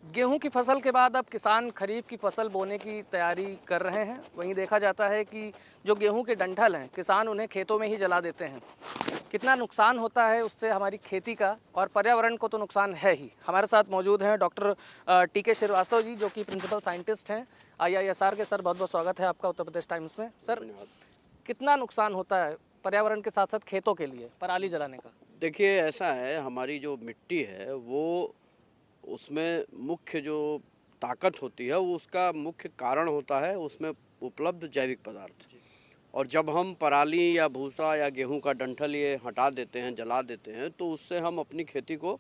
गेहूं की फसल के बाद अब किसान खरीफ की फसल बोने की तैयारी कर रहे हैं। वहीं देखा जाता है कि जो गेहूं के डंठल हैं, किसान उन्हें खेतों में ही जला देते हैं। कितना नुकसान होता है उससे हमारी खेती का, और पर्यावरण को तो नुकसान है ही। हमारे साथ मौजूद हैं डॉक्टर टीके श्रीवास्तव जी, जो कि प्रिंसिपल साइंटिस्ट हैं आईआईएसआर के। सर, बहुत बहुत स्वागत है आपका उत्तर प्रदेश टाइम्स में। सर, कितना नुकसान होता है पर्यावरण के साथ साथ खेतों के लिए पराली जलाने का? देखिए, ऐसा है, हमारी जो मिट्टी है वो उसमें मुख्य जो ताकत होती है वो उसका मुख्य कारण होता है उसमें उपलब्ध जैविक पदार्थ। और जब हम पराली या भूसा या गेहूं का डंठल ये हटा देते हैं, जला देते हैं, तो उससे हम अपनी खेती को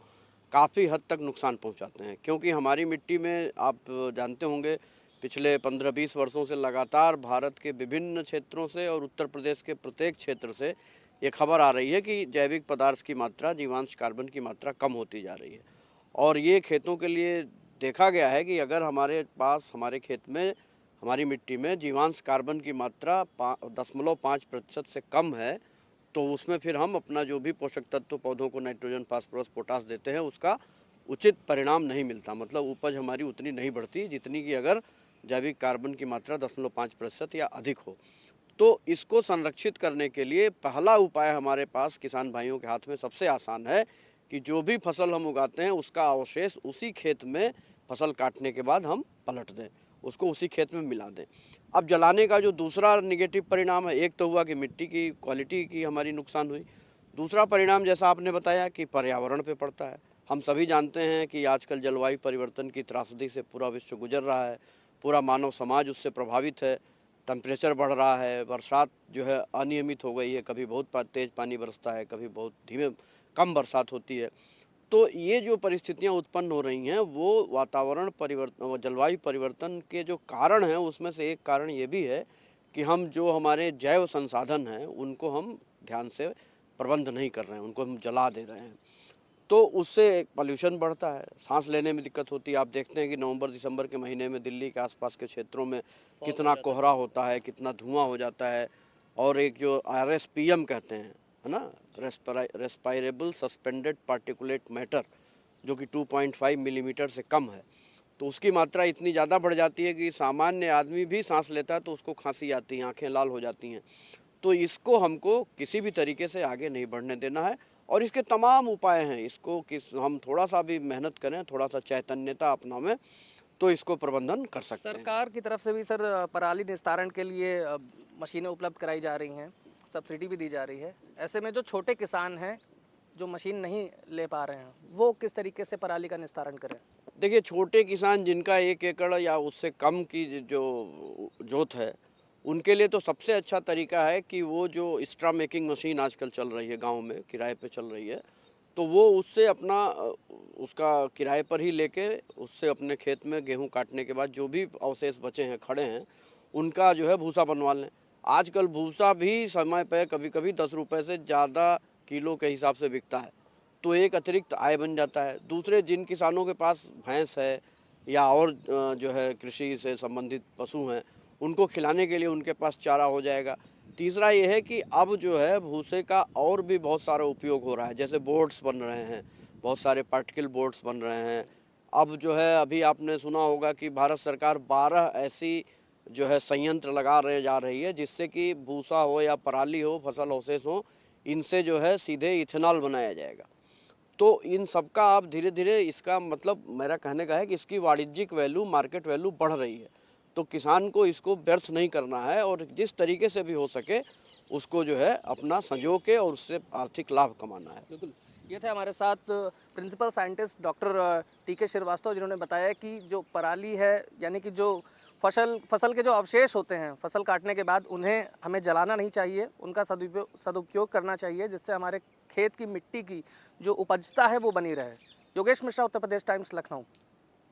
काफ़ी हद तक नुकसान पहुंचाते हैं। क्योंकि हमारी मिट्टी में आप जानते होंगे, पिछले 15-20 वर्षों से लगातार भारत के विभिन्न क्षेत्रों से और उत्तर प्रदेश के प्रत्येक क्षेत्र से ये खबर आ रही है कि जैविक पदार्थ की मात्रा, जीवांश कार्बन की मात्रा कम होती जा रही है। और ये खेतों के लिए देखा गया है कि अगर हमारे पास, हमारे खेत में, हमारी मिट्टी में जीवांश कार्बन की मात्रा 0.5% से कम है, तो उसमें फिर हम अपना जो भी पोषक तत्व पौधों को नाइट्रोजन, फास्फोरस, पोटास देते हैं, उसका उचित परिणाम नहीं मिलता। मतलब उपज हमारी उतनी नहीं बढ़ती जितनी कि अगर जैविक कार्बन की मात्रा 0.5% या अधिक हो। तो इसको संरक्षित करने के लिए पहला उपाय हमारे पास किसान भाइयों के हाथ में सबसे आसान है कि जो भी फसल हम उगाते हैं उसका अवशेष उसी खेत में फसल काटने के बाद हम पलट दें, उसको उसी खेत में मिला दें। अब जलाने का जो दूसरा निगेटिव परिणाम है, एक तो हुआ कि मिट्टी की क्वालिटी की हमारी नुकसान हुई। दूसरा परिणाम, जैसा आपने बताया, कि पर्यावरण पे पड़ता है। हम सभी जानते हैं कि आजकल जलवायु परिवर्तन की त्रासदी से पूरा विश्व गुजर रहा है, पूरा मानव समाज उससे प्रभावित है। टेम्परेचर बढ़ रहा है, बरसात जो है अनियमित हो गई है, कभी बहुत तेज़ पानी बरसता है, कभी बहुत धीमे कम बरसात होती है। तो ये जो परिस्थितियाँ उत्पन्न हो रही हैं वो वातावरण परिवर्तन, जलवायु परिवर्तन के जो कारण हैं उसमें से एक कारण ये भी है कि हम जो हमारे जैव संसाधन हैं उनको हम ध्यान से प्रबंध नहीं कर रहे हैं, उनको हम जला दे रहे हैं। तो उससे पॉल्यूशन बढ़ता है, सांस लेने में दिक्कत होती है। आप देखते हैं कि नवंबर-दिसंबर के महीने में दिल्ली के आसपास के क्षेत्रों में कितना कोहरा होता है, कितना धुआं हो जाता है। और एक जो आरएसपीएम कहते हैं, है ना, रेस्पायरेबल सस्पेंडेड पार्टिकुलेट मैटर, जो कि 2.5 मिलीमीटर से कम है, तो उसकी मात्रा इतनी ज़्यादा बढ़ जाती है कि सामान्य आदमी भी सांस लेता है तो उसको खांसी आती है, आँखें लाल हो जाती हैं। तो इसको हमको किसी भी तरीके से आगे नहीं बढ़ने देना है। और इसके तमाम उपाय हैं, इसको किस हम थोड़ा-सा भी मेहनत करें, थोड़ा-सा चैतन्यता अपनावें, तो इसको प्रबंधन कर सकते हैं। सरकार की तरफ से भी सर पराली निस्तारण के लिए मशीनें उपलब्ध कराई जा रही हैं, सब्सिडी भी दी जा रही है। ऐसे में जो छोटे किसान हैं, जो मशीन नहीं ले पा रहे हैं, वो किस तरीके से पराली का निस्तारण करें? देखिए, छोटे किसान जिनका 1 एकड़ या उससे कम की जो जोत है, उनके लिए तो सबसे अच्छा तरीका है कि वो जो स्ट्रा मेकिंग मशीन आजकल चल रही है गाँव में, किराए पे चल रही है, तो वो उससे अपना उसका किराए पर ही लेके उससे अपने खेत में गेहूँ काटने के बाद जो भी अवशेष बचे हैं, खड़े हैं, उनका जो है भूसा बनवा लें। आजकल भूसा भी समय पे कभी-कभी ₹10 से ज़्यादा किलो के हिसाब से बिकता है, तो एक अतिरिक्त आय बन जाता है। दूसरे, जिन किसानों के पास भैंस है या और जो है कृषि से संबंधित पशु हैं, उनको खिलाने के लिए उनके पास चारा हो जाएगा। तीसरा ये है कि अब जो है भूसे का और भी बहुत सारा उपयोग हो रहा है, जैसे बोर्ड्स बन रहे हैं, बहुत सारे पार्टिकल बोर्ड्स बन रहे हैं। अब जो है, अभी आपने सुना होगा कि भारत सरकार 12 ऐसी जो है संयंत्र लगा रहे जा रही है, जिससे कि भूसा हो या पराली हो, फसल अवशेष हो, इनसे जो है सीधे इथेनॉल बनाया जाएगा। तो इन सब का आप धीरे-धीरे, इसका मतलब मेरा कहने का है कि इसकी वाणिज्यिक वैल्यू, मार्केट वैल्यू बढ़ रही है। तो किसान को इसको व्यर्थ नहीं करना है और जिस तरीके से भी हो सके उसको जो है अपना संजो के और उससे आर्थिक लाभ कमाना है। बिल्कुल। ये थे हमारे साथ प्रिंसिपल साइंटिस्ट डॉक्टर टीके श्रीवास्तव, जिन्होंने बताया कि जो पराली है, यानी कि जो फसल के जो अवशेष होते हैं, फसल काटने के बाद उन्हें हमें जलाना नहीं चाहिए, उनका सदुपयोग करना चाहिए, जिससे हमारे खेत की मिट्टी की जो उपजता है वो बनी रहे। योगेश मिश्रा, उत्तर प्रदेश टाइम्स, लखनऊ।